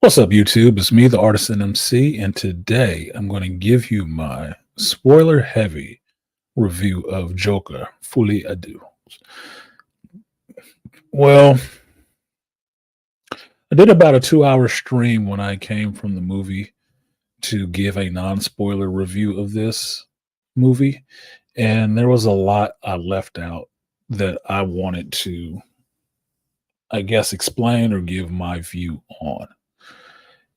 What's up, YouTube? It's me, the Artisan MC, and today I'm going to give you my spoiler heavy review of Joker, Folie à Deux. Well, I did about a 2 hour stream when I came from the movie to give a non spoiler review of this movie, and there was a lot I left out that I wanted to, I guess, explain or give my view on.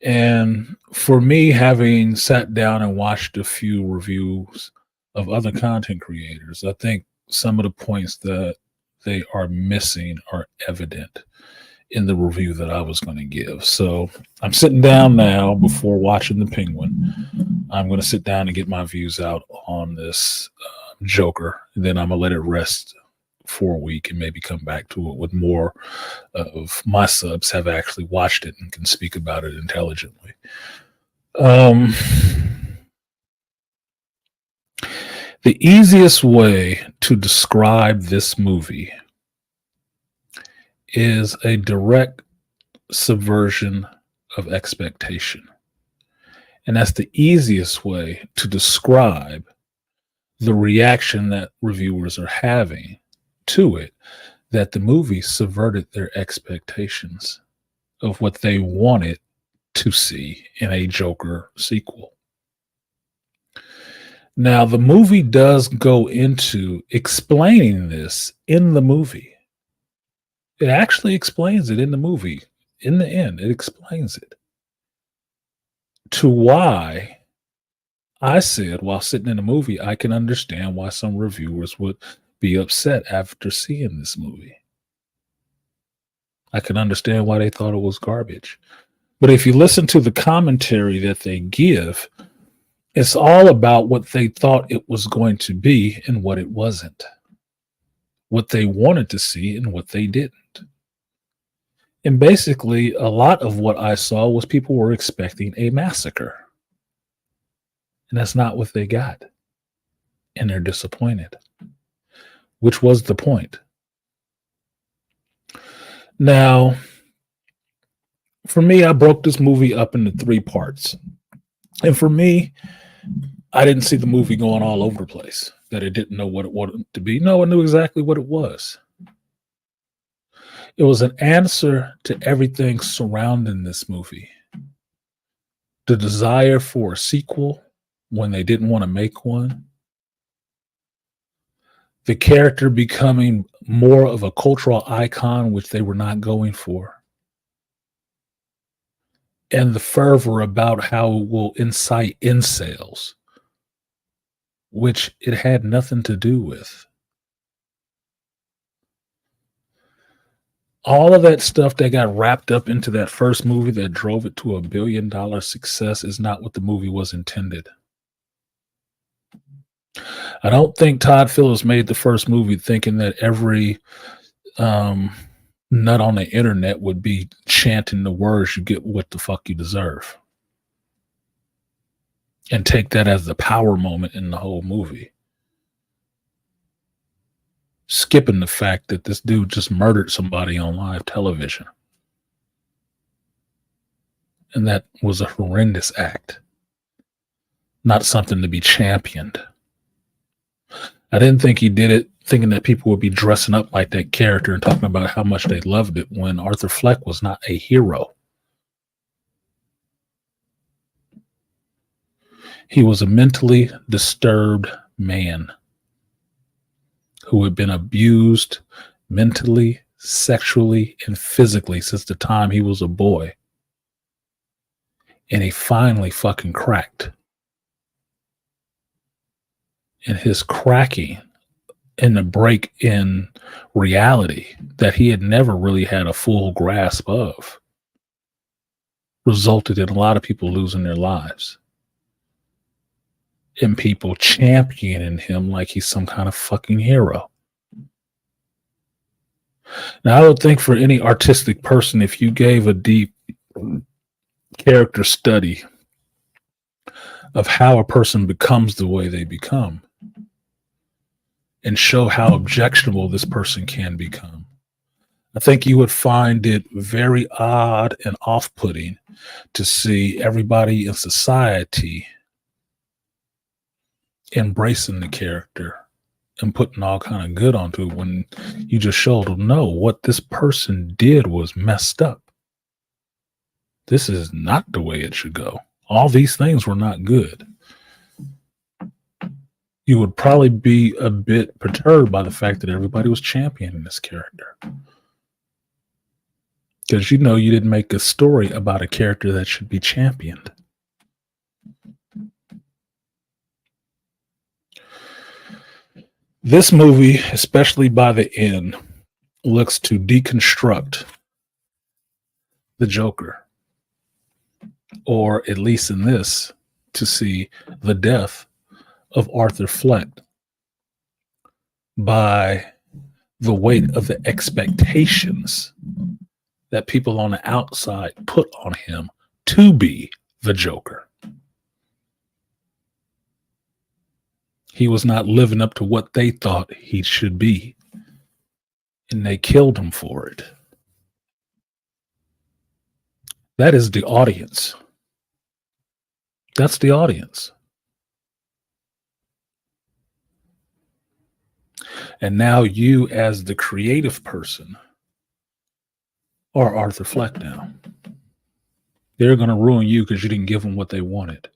And for me, having sat down and watched a few reviews of other content creators, I think some of the points that they are missing are evident in the review that I was going to give. So I'm sitting down now before watching The Penguin. I'm going to sit down and get my views out on this Joker, and then I'm going to let it rest for a week and maybe come back to it with more of my subs have actually watched it and can speak about it intelligently. The easiest way to describe this movie is a direct subversion of expectation. And that's the easiest way to describe the reaction that reviewers are having to it, that the movie subverted their expectations of what they wanted to see in a Joker sequel. Now, the movie does go into explaining this in the movie. It actually explains it in the movie. In the end, it explains it. To why I said while sitting in the movie, I can understand why some reviewers would be upset after seeing this movie. I can understand why they thought it was garbage. But if you listen to the commentary that they give, it's all about what they thought it was going to be and what it wasn't. What they wanted to see and what they didn't. And basically, a lot of what I saw was people were expecting a massacre. And that's not what they got. And they're disappointed. Which was the point. Now, for me, I broke this movie up into 3 parts. And for me, I didn't see the movie going all over the place, that it didn't know what it wanted to be. No, it knew exactly what it was. It was an answer to everything surrounding this movie. The desire for a sequel when they didn't want to make one. The character becoming more of a cultural icon, which they were not going for. And the fervor about how it will incite incels, which it had nothing to do with. All of that stuff that got wrapped up into that first movie that drove it to $1 billion success is not what the movie was intended. I don't think Todd Phillips made the first movie thinking that every nut on the internet would be chanting the words, "You get what the fuck you deserve," and take that as the power moment in the whole movie. Skipping the fact that this dude just murdered somebody on live television. And that was a horrendous act. Not something to be championed. I didn't think he did it thinking that people would be dressing up like that character and talking about how much they loved it when Arthur Fleck was not a hero. He was a mentally disturbed man who had been abused mentally, sexually, and physically since the time he was a boy. And he finally fucking cracked. And his cracking and the break in reality that he had never really had a full grasp of resulted in a lot of people losing their lives. And people championing him like he's some kind of fucking hero. Now, I would think for any artistic person, if you gave a deep character study of how a person becomes the way they become, and show how objectionable this person can become, I think you would find it very odd and off-putting to see everybody in society embracing the character and putting all kind of good onto it when you just showed them, no, what this person did was messed up. This is not the way it should go. All these things were not good. You would probably be a bit perturbed by the fact that everybody was championing this character. Because you know you didn't make a story about a character that should be championed. This movie, especially by the end, looks to deconstruct the Joker. Or at least in this, to see the death of Arthur Fleck by the weight of the expectations that people on the outside put on him to be the Joker. He was not living up to what they thought he should be, and they killed him for it. That is the audience. That's the audience. And now you, as the creative person, are Arthur Fleck now. They're going to ruin you because you didn't give them what they wanted.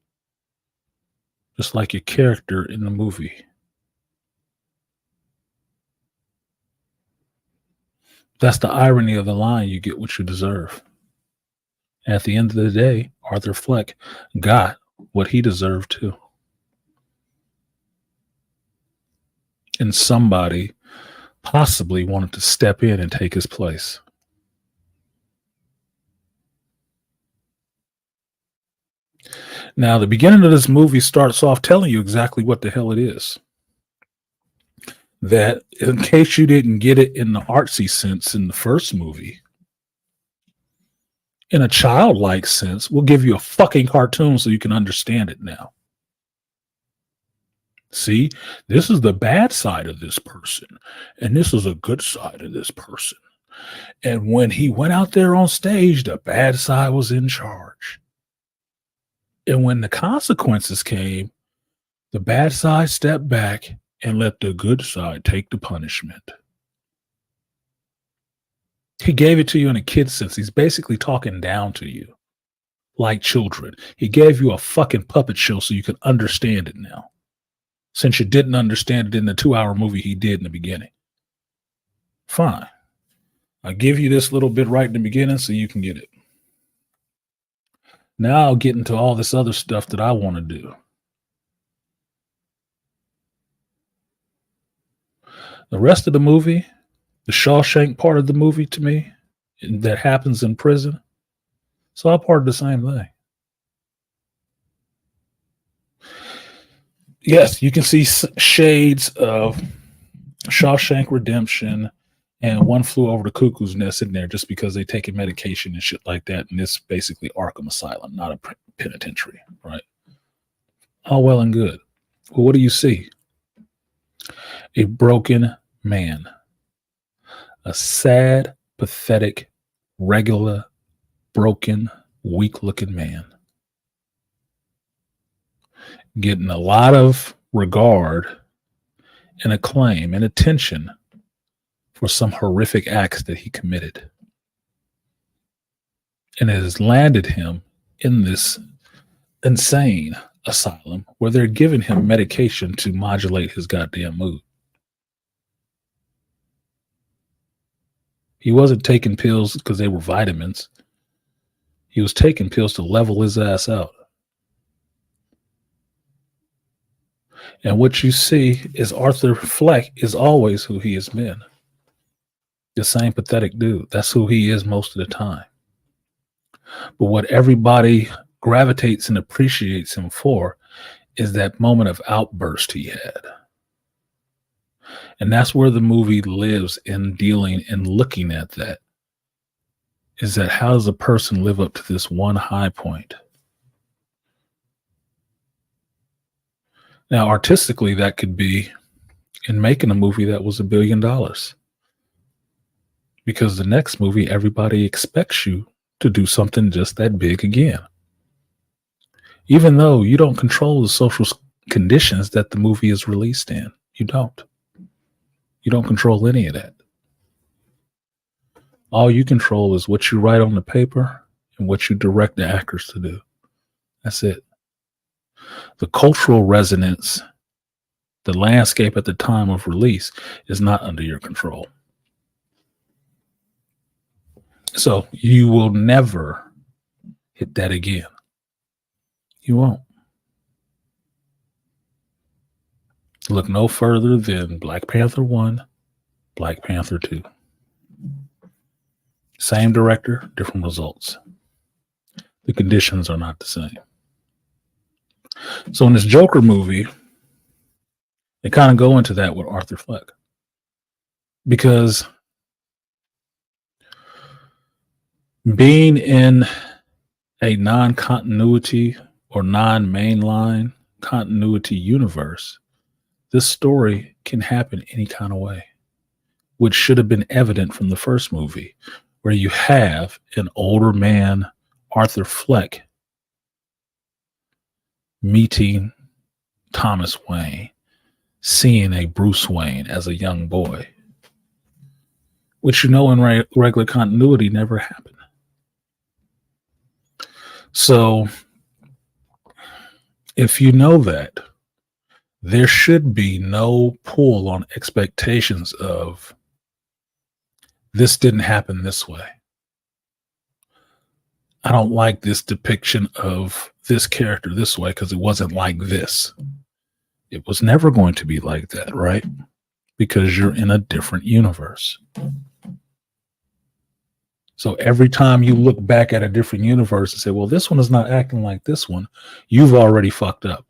Just like your character in the movie. That's the irony of the line, you get what you deserve. At the end of the day, Arthur Fleck got what he deserved too. And somebody possibly wanted to step in and take his place. Now, the beginning of this movie starts off telling you exactly what the hell it is. That, in case you didn't get it in the artsy sense in the first movie, in a childlike sense, we'll give you a fucking cartoon so you can understand it now. See, this is the bad side of this person, and this is a good side of this person. And when he went out there on stage, the bad side was in charge. And when the consequences came, the bad side stepped back and let the good side take the punishment. He gave it to you in a kid sense. He's basically talking down to you like children. He gave you a fucking puppet show so you could understand it now. Since you didn't understand it in the 2-hour movie he did in the beginning. Fine. I'll give you this little bit right in the beginning so you can get it. Now I'll get into all this other stuff that I want to do. The rest of the movie, the Shawshank part of the movie to me, that happens in prison, it's all part of the same thing. Yes, you can see shades of Shawshank Redemption and One Flew Over the Cuckoo's Nest in there just because they take a medication and shit like that. And it's basically Arkham Asylum, not a penitentiary, right? All well and good. Well, what do you see? A broken man. A sad, pathetic, regular, broken, weak-looking man. Getting a lot of regard and acclaim and attention for some horrific acts that he committed. And it has landed him in this insane asylum where they're giving him medication to modulate his goddamn mood. He wasn't taking pills because they were vitamins. He was taking pills to level his ass out. And what you see is Arthur Fleck is always who he has been. The same pathetic dude. That's who he is most of the time. But what everybody gravitates and appreciates him for is that moment of outburst he had. And that's where the movie lives in dealing and looking at that. Is that how does a person live up to this one high point? Now, artistically, that could be in making a movie that was $1 billion. Because the next movie, everybody expects you to do something just that big again. Even though you don't control the social conditions that the movie is released in. You don't. You don't control any of that. All you control is what you write on the paper and what you direct the actors to do. That's it. The cultural resonance, the landscape at the time of release is not under your control. So you will never hit that again. You won't. Look no further than Black Panther 1, Black Panther 2. Same director, different results. The conditions are not the same. So in this Joker movie, they kind of go into that with Arthur Fleck. Because being in a non-continuity or non-mainline continuity universe, this story can happen any kind of way, which should have been evident from the first movie, where you have an older man, Arthur Fleck, meeting Thomas Wayne, seeing a Bruce Wayne as a young boy, which in regular continuity never happened. So if you know that, there should be no pull on expectations of this didn't happen this way. I don't like this depiction of this character this way because it wasn't like this. It was never going to be like that, right? Because you're in a different universe. So every time you look back at a different universe and say, well, this one is not acting like this one, you've already fucked up.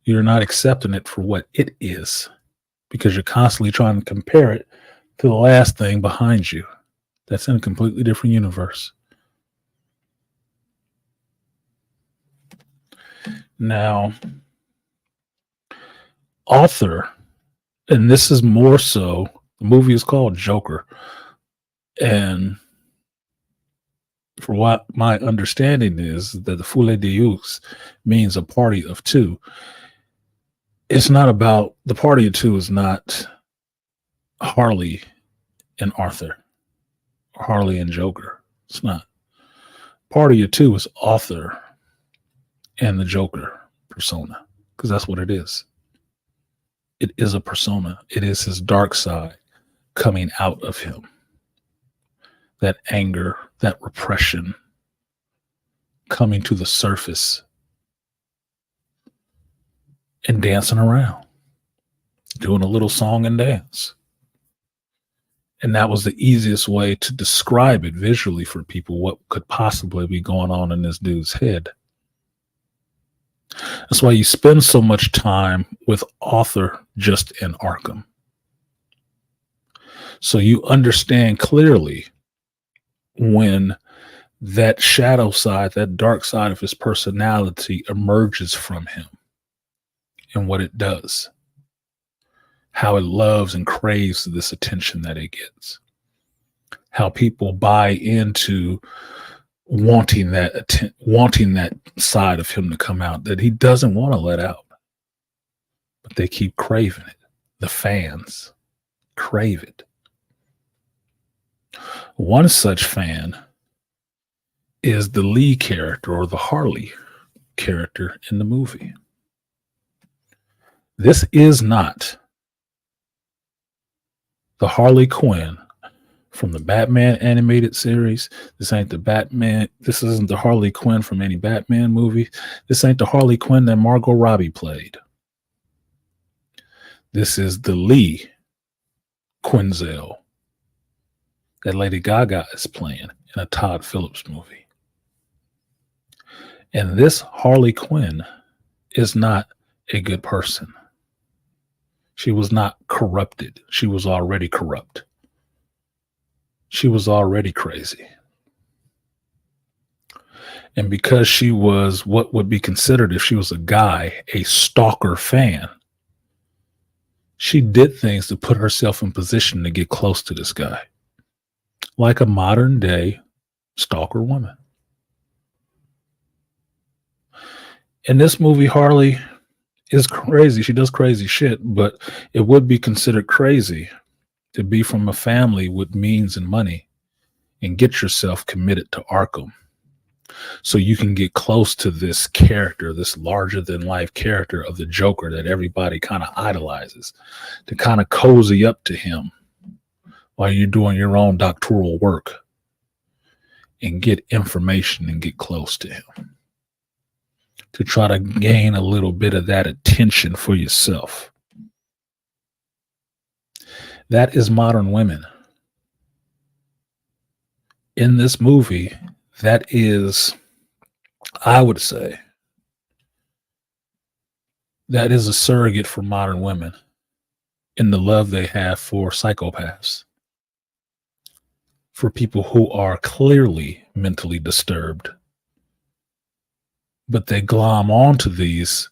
You're not accepting it for what it is because you're constantly trying to compare it to the last thing behind you. That's in a completely different universe. Now, author, and this is more so, the movie is called Joker. And for what my understanding is that the Folie Deux means a party of two. It's not about, the party of two is not Harley and Arthur, or Harley and Joker. It's not. Party of two is Arthur and the Joker persona, because that's what it is. It is a persona. It is his dark side coming out of him. That anger, that repression coming to the surface and dancing around, doing a little song and dance. And that was the easiest way to describe it visually for people, what could possibly be going on in this dude's head. That's why you spend so much time with Arthur just in Arkham. So you understand clearly when that shadow side, that dark side of his personality emerges from him and what it does, how it loves and craves this attention that it gets, how people buy into wanting that side of him to come out that he doesn't want to let out, but they keep craving it. The fans crave it. One such fan is the Lee character, or the Harley character in the movie. This is not the Harley Quinn from the Batman animated series. This ain't the Batman. This isn't the Harley Quinn from any Batman movie. This ain't the Harley Quinn that Margot Robbie played. This is the Lee Quinzel that Lady Gaga is playing in a Todd Phillips movie. And this Harley Quinn is not a good person. She was not corrupted. She was already corrupt. She was already crazy. And because she was what would be considered, if she was a guy, a stalker fan, she did things to put herself in position to get close to this guy. like a modern day stalker woman. In this movie, Harley is crazy. She does crazy shit, but it would be considered crazy to be from a family with means and money and get yourself committed to Arkham so you can get close to this character, this larger than life character of the Joker that everybody kind of idolizes, to kind of cozy up to him while you're doing your own doctoral work and get information and get close to him, to try to gain a little bit of that attention for yourself. That is modern women. In this movie, that is, I would say, that is a surrogate for modern women in the love they have for psychopaths, for people who are clearly mentally disturbed, but they glom onto these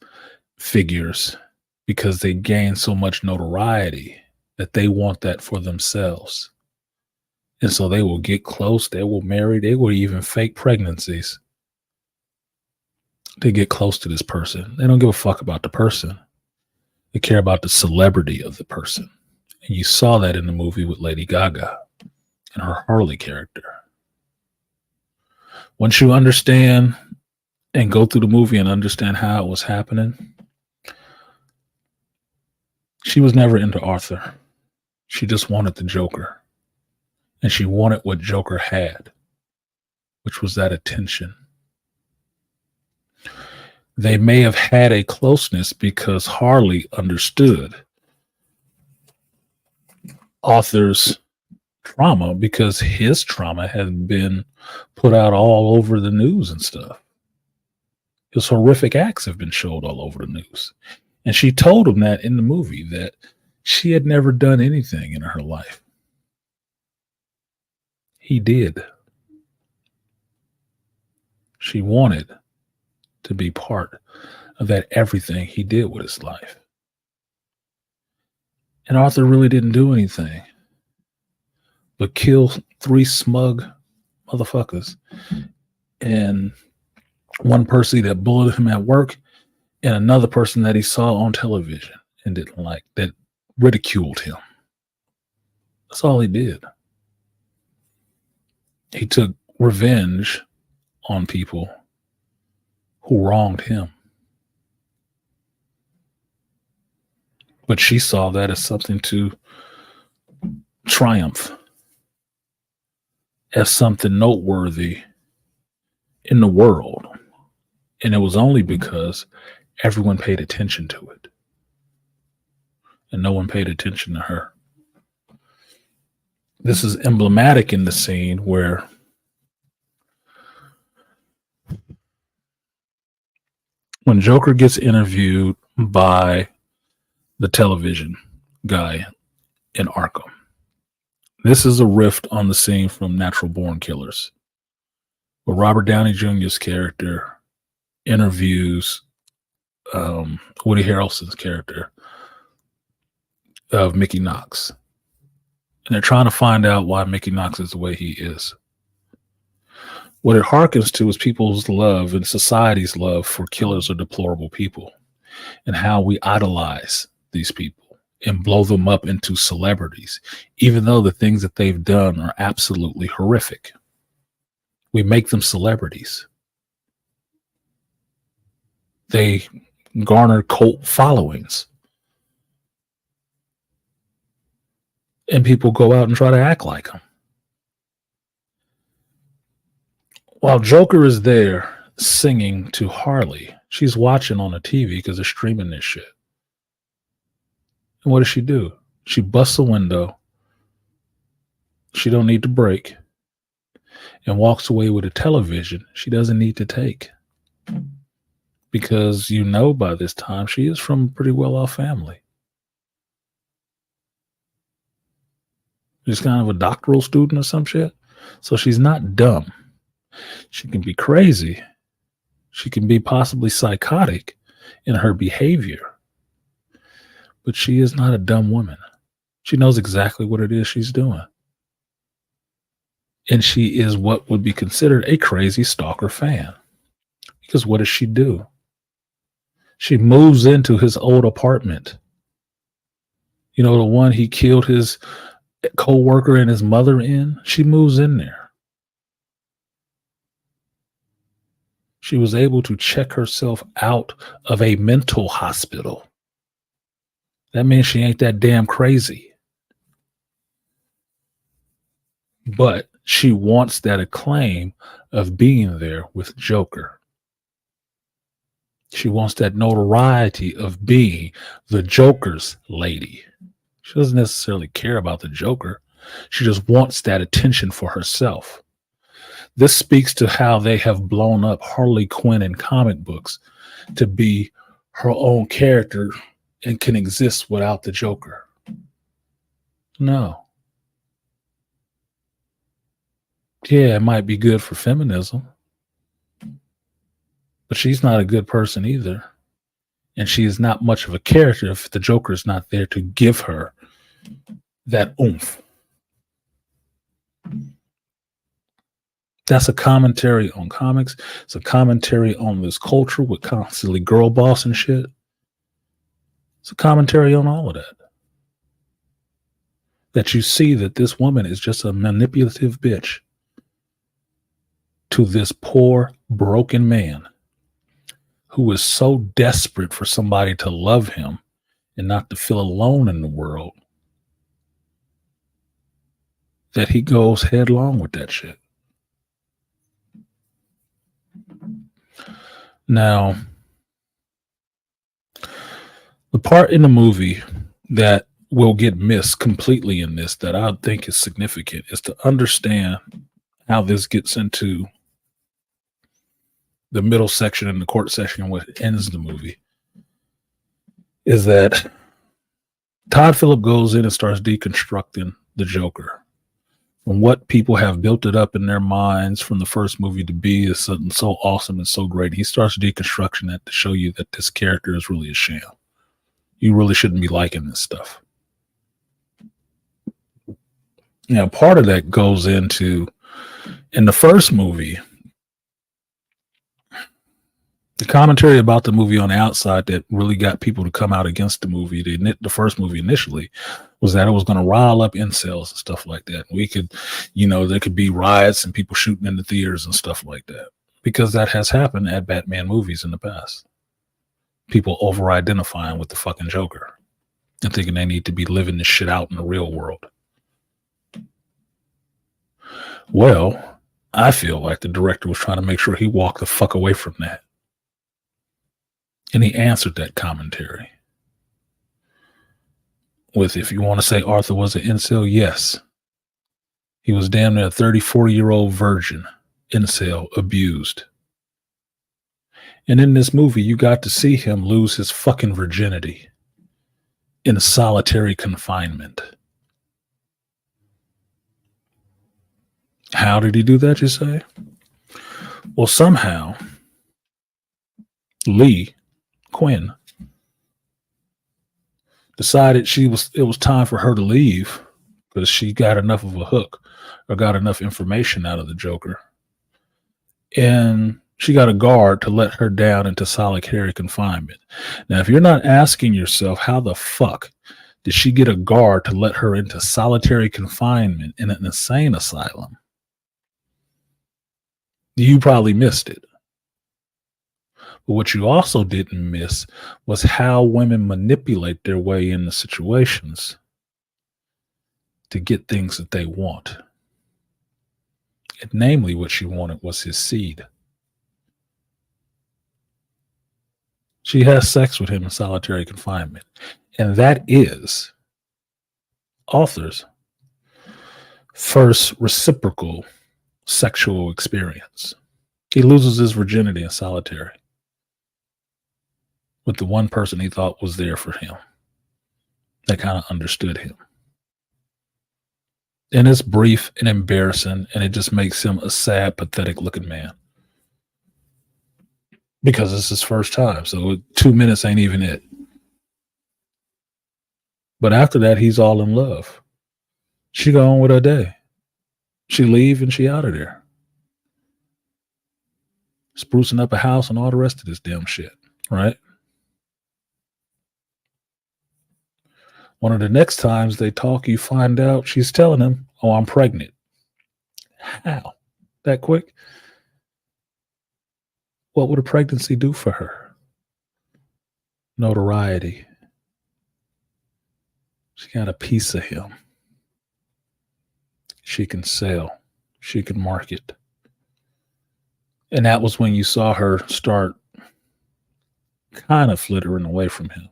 figures because they gain so much notoriety that they want that for themselves. And so they will get close, they will marry, they will even fake pregnancies to get close to this person. They don't give a fuck about the person. They care about the celebrity of the person. And you saw that in the movie with Lady Gaga and her Harley character. Once you understand and go through the movie and understand how it was happening, she was never into Arthur. She just wanted the Joker. And she wanted what Joker had, which was that attention. They may have had a closeness because Harley understood Arthur's trauma, because his trauma had been put out all over the news and stuff. His horrific acts have been showed all over the news. And she told him that in the movie, that she had never done anything in her life. He did. She wanted to be part of that everything he did with his life. And Arthur really didn't do anything but kill 3 smug motherfuckers, and one person that bullied him at work, and another person that he saw on television and didn't like, that ridiculed him. That's all he did. He took revenge on people who wronged him. But she saw that as something to triumph, as something noteworthy in the world. And it was only because everyone paid attention to it. And no one paid attention to her. This is emblematic in the scene where when Joker gets interviewed by the television guy in Arkham. This is a riff on the scene from Natural Born Killers, where Robert Downey Jr.'s character interviews Woody Harrelson's character of Mickey Knox. And they're trying to find out why Mickey Knox is the way he is. What it harkens to is people's love and society's love for killers or deplorable people, and how we idolize these people and blow them up into celebrities, even though the things that they've done are absolutely horrific. We make them celebrities. They garner cult followings. And people go out and try to act like them. While Joker is there singing to Harley, she's watching on the TV because they're streaming this shit. And what does she do? She busts a window she don't need to break and walks away with a television she doesn't need to take. Because you know by this time she is from a pretty well-off family. She's kind of a doctoral student or some shit. So she's not dumb. She can be crazy. She can be possibly psychotic in her behavior. But she is not a dumb woman. She knows exactly what it is she's doing. And she is what would be considered a crazy stalker fan. Because what does she do? She moves into his old apartment. You know, the one he killed his co-worker and his mother in? She moves in there. She was able to check herself out of a mental hospital. That means she ain't that damn crazy. But she wants that acclaim of being there with Joker. She wants that notoriety of being the Joker's lady. She doesn't necessarily care about the Joker. She just wants that attention for herself. This speaks to how they have blown up Harley Quinn in comic books to be her own character and can exist without the Joker. No. Yeah, it might be good for feminism, but she's not a good person either. And she is not much of a character if the Joker is not there to give her that oomph. That's a commentary on comics. It's a commentary on this culture with constantly girl boss and shit. It's a commentary on all of that. That you see that this woman is just a manipulative bitch to this poor, broken man who is so desperate for somebody to love him and not to feel alone in the world that he goes headlong with that shit. Now, the part in the movie that will get missed completely in this that I think is significant is to understand how this gets into the middle section and the court section, what ends the movie, is that Todd Phillip goes in and starts deconstructing the Joker. From what people have built it up in their minds from the first movie to be is something so awesome and so great. He starts deconstructing that to show you that this character is really a sham. You really shouldn't be liking this stuff. Now, part of that goes into, in the first movie, the commentary about the movie on the outside that really got people to come out against the movie, the first movie initially, was that it was going to rile up incels and stuff like that. We could, there could be riots and people shooting in the theaters and stuff like that, because that has happened at Batman movies in the past. People over-identifying with the fucking Joker and thinking they need to be living this shit out in the real world. Well, I feel like the director was trying to make sure he walked the fuck away from that. And he answered that commentary with, if you want to say Arthur was an incel, yes. He was damn near a 34-year-old virgin, incel, abused. And in this movie, you got to see him lose his fucking virginity in solitary confinement. How did he do that, you say? Well, somehow, Quinn decided it was time for her to leave because she got enough of a hook or got enough information out of the Joker. And she got a guard to let her down into solitary confinement. Now, if you're not asking yourself, how the fuck did she get a guard to let her into solitary confinement in an insane asylum? You probably missed it. But what you also didn't miss was how women manipulate their way into situations to get things that they want. And namely, what she wanted was his seed. She has sex with him in solitary confinement. And that is Arthur's first reciprocal sexual experience. He loses his virginity in solitary with the one person he thought was there for him, that kind of understood him. And it's brief and embarrassing, and it just makes him a sad, pathetic looking man. Because it's his first time, so 2 minutes ain't even it. But after that, he's all in love. She go on with her day. She leave and she out of there. Sprucing up a house and all the rest of this damn shit, right? One of the next times they talk, you find out she's telling him, "Oh, I'm pregnant." How? That quick? What would a pregnancy do for her? Notoriety. She got a piece of him. She can sell. She can market. And that was when you saw her start kind of flittering away from him.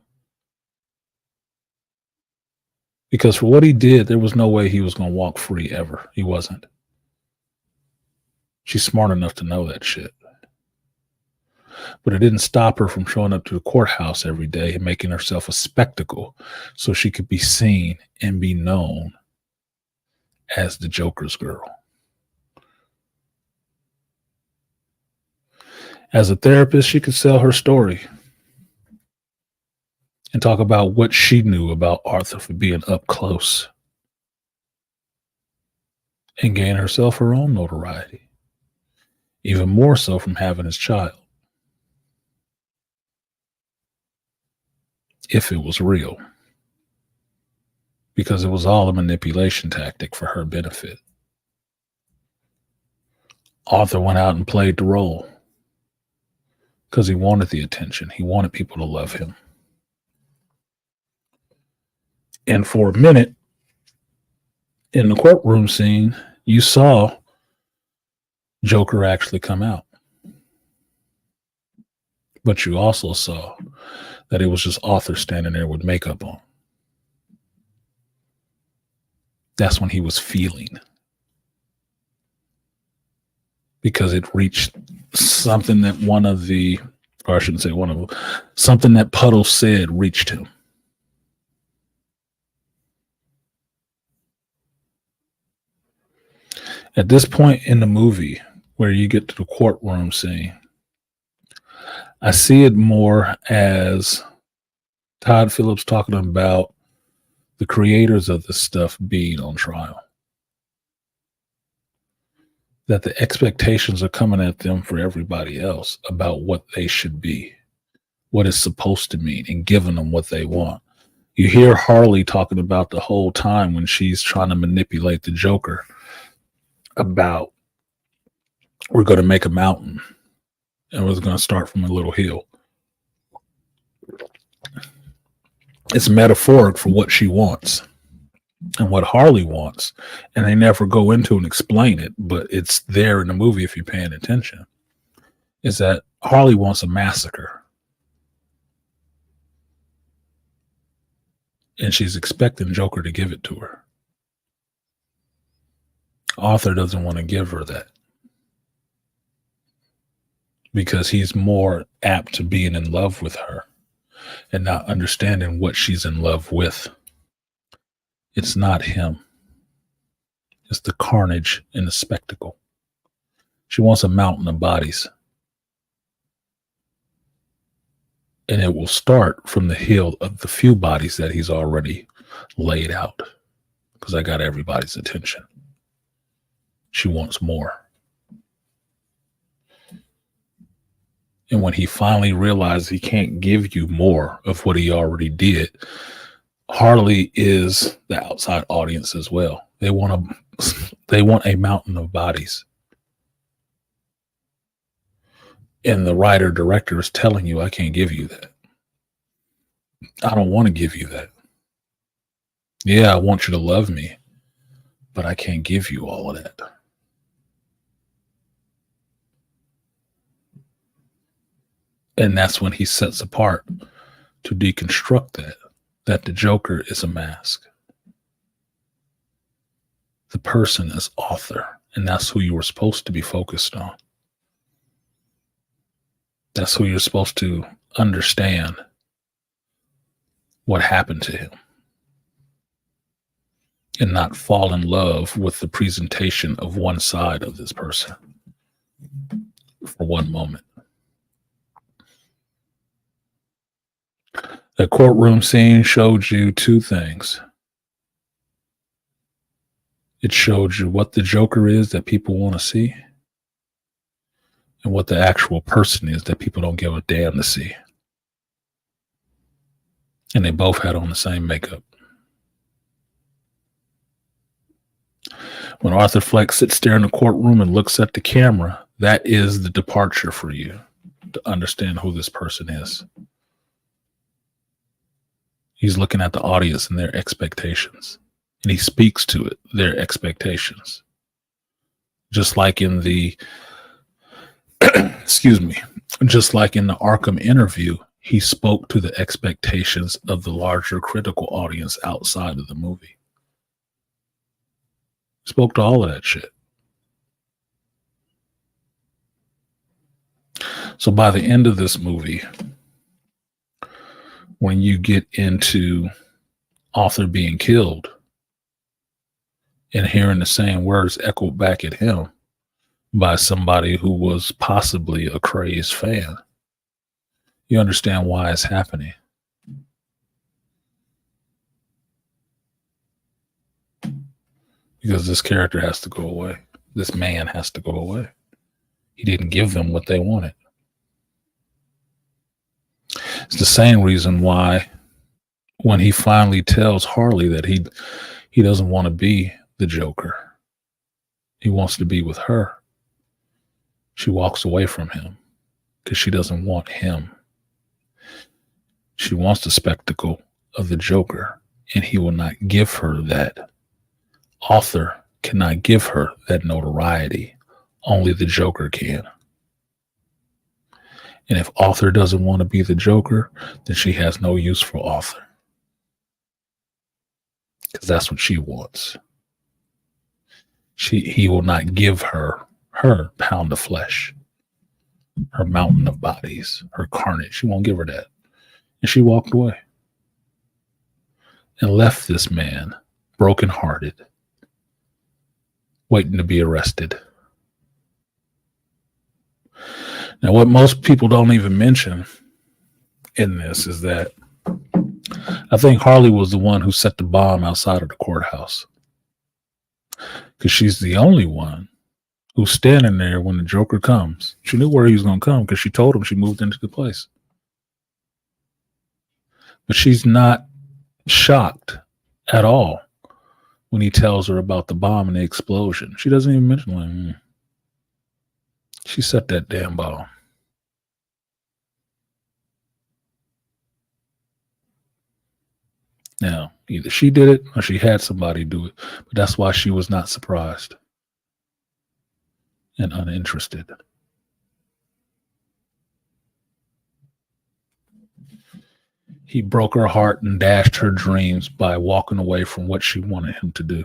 Because for what he did, there was no way he was going to walk free ever. He wasn't. She's smart enough to know that shit. But it didn't stop her from showing up to the courthouse every day and making herself a spectacle so she could be seen and be known as the Joker's girl. As a therapist, she could sell her story and talk about what she knew about Arthur for being up close and gain herself her own notoriety, even more so from having his child. If it was real, because it was all a manipulation tactic for her benefit. Arthur went out and played the role because he wanted the attention. He wanted people to love him. And for a minute in the courtroom scene, you saw Joker actually come out. But you also saw that it was just Arthur standing there with makeup on. That's when he was feeling. Because it reached something that something that Puddle said reached him. At this point in the movie, where you get to the courtroom scene, I see it more as Todd Phillips talking about the creators of this stuff being on trial. That the expectations are coming at them for everybody else about what they should be, what it's supposed to mean, and giving them what they want. You hear Harley talking about the whole time when she's trying to manipulate the Joker about, we're going to make a mountain and we're going to start from a little hill. It's metaphoric for what she wants and what Harley wants. And they never go into and explain it, but it's there in the movie if you're paying attention. Is that Harley wants a massacre. And she's expecting Joker to give it to her. Arthur doesn't want to give her that. Because he's more apt to being in love with her and not understanding what she's in love with. It's not him. It's the carnage and the spectacle. She wants a mountain of bodies. And it will start from the hill of the few bodies that he's already laid out. Because I got everybody's attention. She wants more. And when he finally realized he can't give you more of what he already did, Harley is the outside audience as well. They want a mountain of bodies. And the writer director is telling you, I can't give you that. I don't want to give you that. Yeah, I want you to love me, but I can't give you all of that. And that's when he sets apart to deconstruct that the Joker is a mask. The person is Arthur, and that's who you were supposed to be focused on. That's who you're supposed to understand what happened to him and not fall in love with the presentation of one side of this person for one moment. The courtroom scene showed you two things. It showed you what the Joker is that people want to see and what the actual person is that people don't give a damn to see. And they both had on the same makeup. When Arthur Fleck sits there in the courtroom and looks at the camera, that is the departure for you to understand who this person is. He's looking at the audience and their expectations, and he speaks to it, their expectations. Just like in the, just like in the Arkham interview, he spoke to the expectations of the larger critical audience outside of the movie. Spoke to all of that shit. So by the end of this movie, when you get into Arthur being killed and hearing the same words echoed back at him by somebody who was possibly a crazed fan, you understand why it's happening. Because this character has to go away. This man has to go away. He didn't give them what they wanted. It's the same reason why when he finally tells Harley that he doesn't want to be the Joker, he wants to be with her, she walks away from him because she doesn't want him. She wants the spectacle of the Joker, and he will not give her that. Arthur cannot give her that notoriety. Only the Joker can. And if Arthur doesn't want to be the Joker, then she has no use for Arthur. Because that's what she wants. He will not give her pound of flesh, her mountain of bodies, her carnage. She won't give her that. And she walked away and left this man brokenhearted, waiting to be arrested. Now, what most people don't even mention in this is that I think Harley was the one who set the bomb outside of the courthouse, because she's the only one who's standing there when the Joker comes. She knew where he was going to come because she told him she moved into the place. But she's not shocked at all when he tells her about the bomb and the explosion. She doesn't even mention it. She set that damn bomb. Now, either she did it or she had somebody do it, but that's why she was not surprised and uninterested. He broke her heart and dashed her dreams by walking away from what she wanted him to do.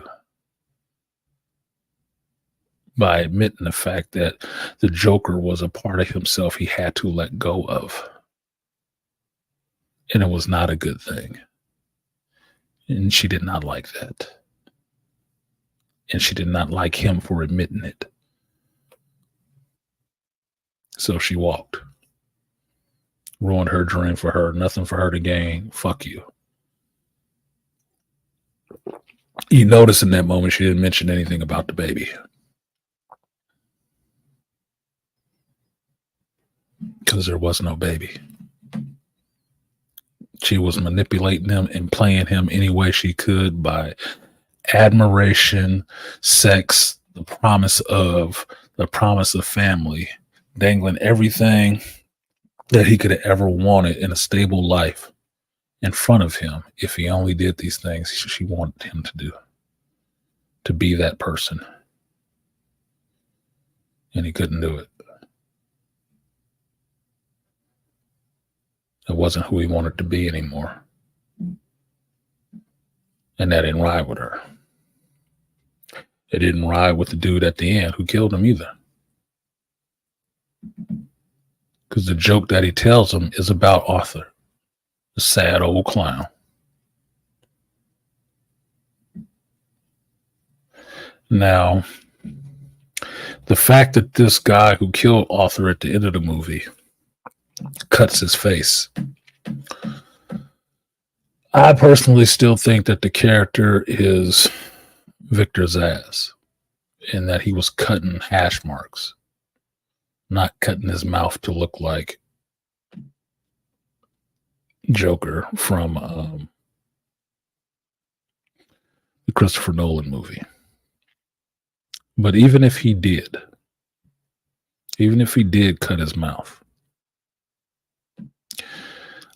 By admitting the fact that the Joker was a part of himself he had to let go of. And it was not a good thing. And she did not like that. And she did not like him for admitting it. So she walked. Ruined her dream for her. Nothing for her to gain. Fuck you. You notice in that moment she didn't mention anything about the baby. Because there was no baby. She was manipulating him and playing him any way she could by admiration, sex, the promise of family, dangling everything that he could have ever wanted in a stable life in front of him if he only did these things she wanted him to do, to be that person. And he couldn't do it. It wasn't who he wanted to be anymore. And that didn't ride with her. It didn't ride with the dude at the end who killed him either. Because the joke that he tells him is about Arthur, the sad old clown. Now, the fact that this guy who killed Arthur at the end of the movie cuts his face, I personally still think that the character is Victor's ass, in that he was cutting hash marks, not cutting his mouth to look like Joker from the Christopher Nolan movie. But even if he did cut his mouth,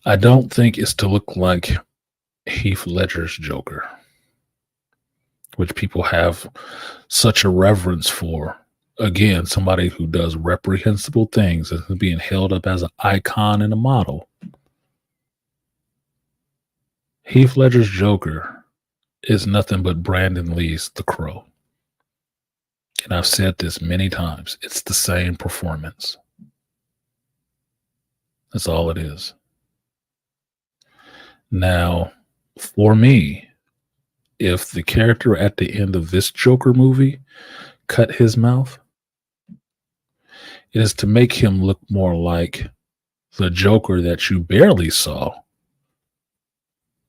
I don't think it's to look like Heath Ledger's Joker, which people have such a reverence for. Again, somebody who does reprehensible things and is being held up as an icon and a model. Heath Ledger's Joker is nothing but Brandon Lee's The Crow. And I've said this many times. It's the same performance. That's all it is. Now, for me, if the character at the end of this Joker movie cut his mouth, it is to make him look more like the Joker that you barely saw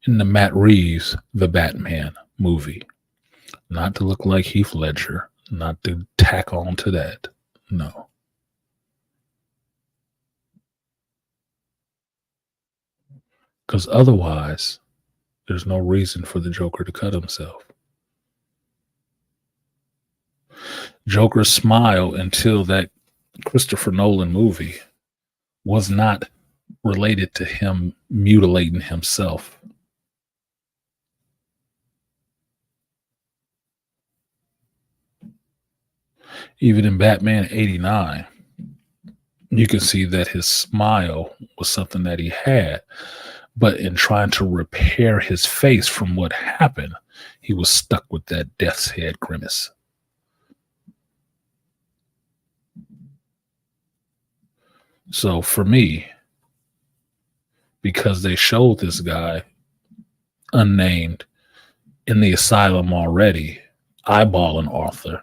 in the Matt Reeves The Batman movie. Not to look like Heath Ledger, not to tack on to that. No. Because otherwise, there's no reason for the Joker to cut himself. Joker's smile until that Christopher Nolan movie was not related to him mutilating himself. Even in Batman 89, you can see that his smile was something that he had. But in trying to repair his face from what happened, he was stuck with that death's head grimace. So for me, because they showed this guy unnamed in the asylum already, eyeballing Arthur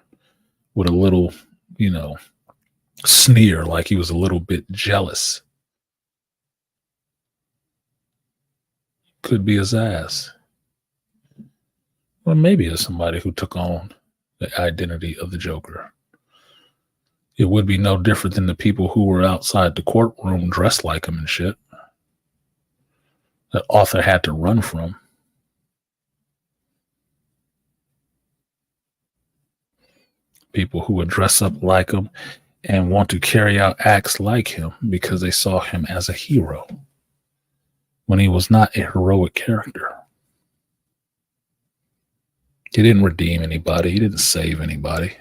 with a little, sneer, like he was a little bit jealous. Could be his ass. Well, maybe it's somebody who took on the identity of the Joker. It would be no different than the people who were outside the courtroom dressed like him and shit that Arthur had to run from. People who would dress up like him and want to carry out acts like him because they saw him as a hero when he was not a heroic character. He didn't redeem anybody. He didn't save anybody.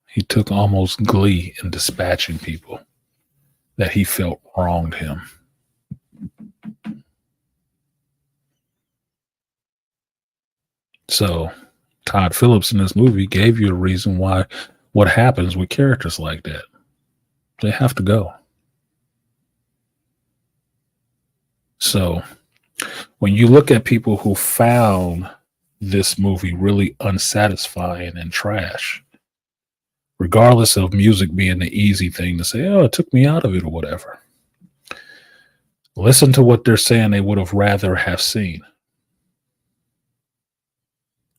He took almost glee in dispatching people that he felt wronged him. So Todd Phillips in this movie gave you a reason why what happens with characters like that. They have to go. So when you look at people who found this movie really unsatisfying and trash, regardless of music being the easy thing to say, oh, it took me out of it or whatever, listen to what they're saying they would have rather have seen.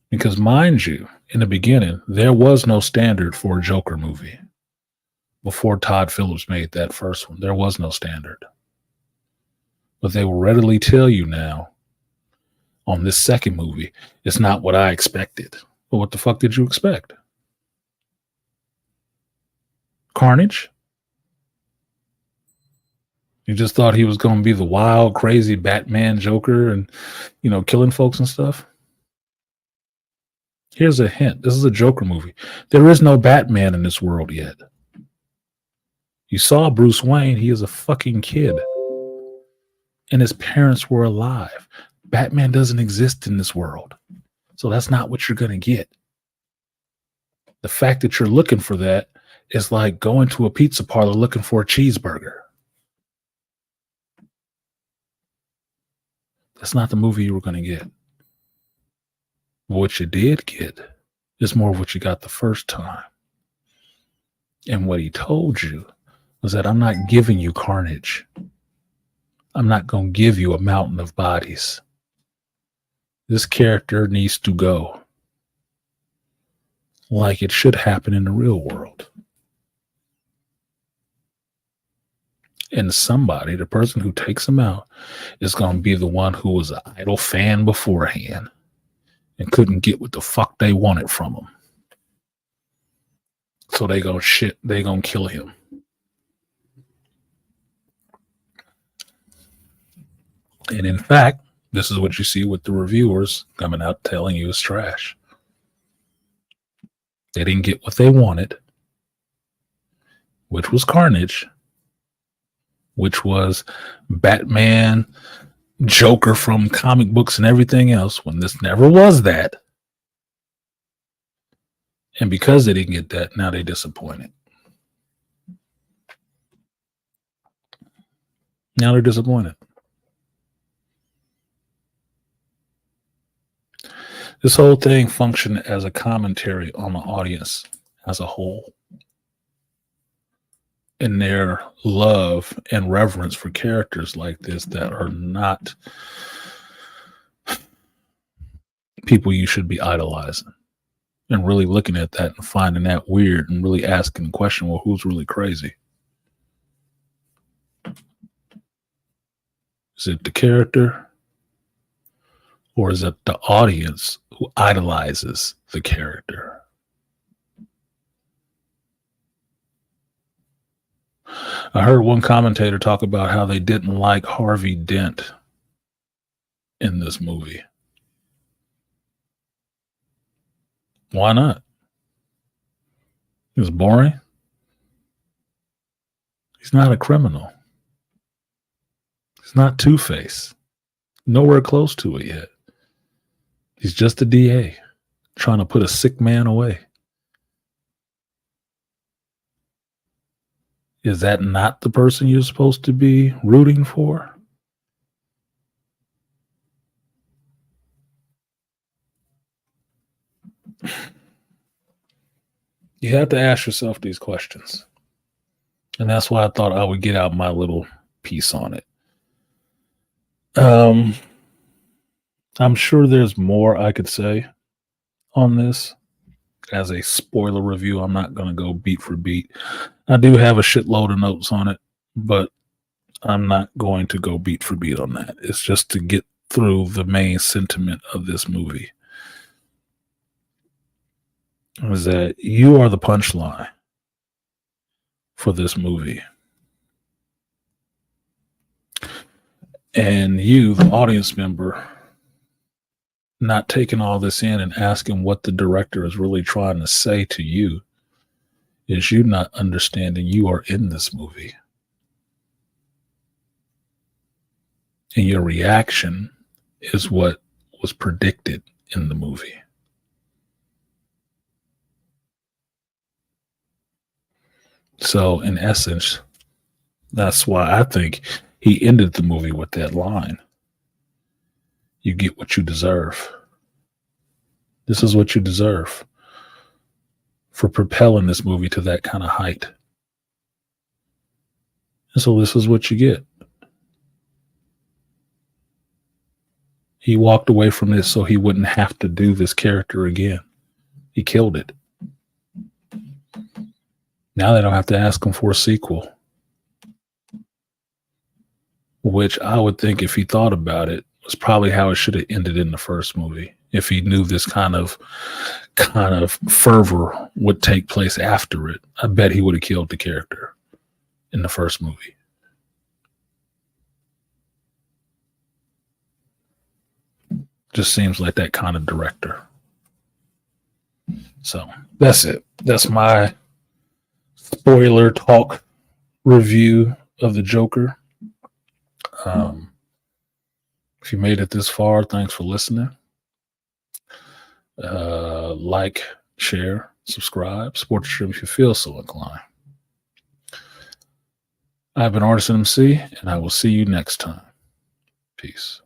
Because mind you, in the beginning, there was no standard for a Joker movie. Before Todd Phillips made that first one, there was no standard. But they will readily tell you now, on this second movie, it's not what I expected. Well, what the fuck did you expect? Carnage? You just thought he was going to be the wild, crazy Batman Joker and, killing folks and stuff? Here's a hint. This is a Joker movie. There is no Batman in this world yet. You saw Bruce Wayne. He is a fucking kid. And his parents were alive. Batman doesn't exist in this world. So that's not what you're going to get. The fact that you're looking for that is like going to a pizza parlor looking for a cheeseburger. That's not the movie you were going to get. What you did get is more of what you got the first time. And what he told you was that I'm not giving you Carnage. I'm not going to give you a mountain of bodies. This character needs to go like it should happen in the real world. And somebody, the person who takes him out, is going to be the one who was an idle fan beforehand and couldn't get what the fuck they wanted from him. So they go they going to kill him. And in fact, this is what you see with the reviewers coming out telling you it's trash. They didn't get what they wanted, which was Carnage, which was Batman, Joker from comic books and everything else, when this never was that. And because they didn't get that, now they're disappointed. Now they're disappointed. This whole thing functioned as a commentary on the audience as a whole, in their love and reverence for characters like this that are not people you should be idolizing, and really looking at that and finding that weird and really asking the question, well, who's really crazy? Is it the character, or is it the audience who idolizes the character? I heard one commentator talk about how they didn't like Harvey Dent in this movie. Why not? He was boring. He's not a criminal. He's not Two-Face. Nowhere close to it yet. He's just a DA trying to put a sick man away. Is that not the person you're supposed to be rooting for? You have to ask yourself these questions. And that's why I thought I would get out my little piece on it. I'm sure there's more I could say on this. As a spoiler review, I'm not going to go beat for beat. I do have a shitload of notes on it, but I'm not going to go beat for beat on that. It's just to get through the main sentiment of this movie. Is that you are the punchline for this movie. And you, the audience member, not taking all this in and asking what the director is really trying to say to you, is you not understanding you are in this movie. And your reaction is what was predicted in the movie. So in essence, that's why I think he ended the movie with that line. You get what you deserve. This is what you deserve for propelling this movie to that kind of height. And so this is what you get. He walked away from this so he wouldn't have to do this character again. He killed it. Now they don't have to ask him for a sequel. Which I would think, if he thought about it, was probably how it should have ended in the first movie. If he knew this kind of fervor would take place after it, I bet he would have killed the character in the first movie. Just seems like that kind of director. So that's it. That's my spoiler talk review of the Joker. If you made it this far, thanks for listening. Like, share, subscribe, support the stream if you feel so inclined. I've been artisanmc, and I will see you next time. Peace.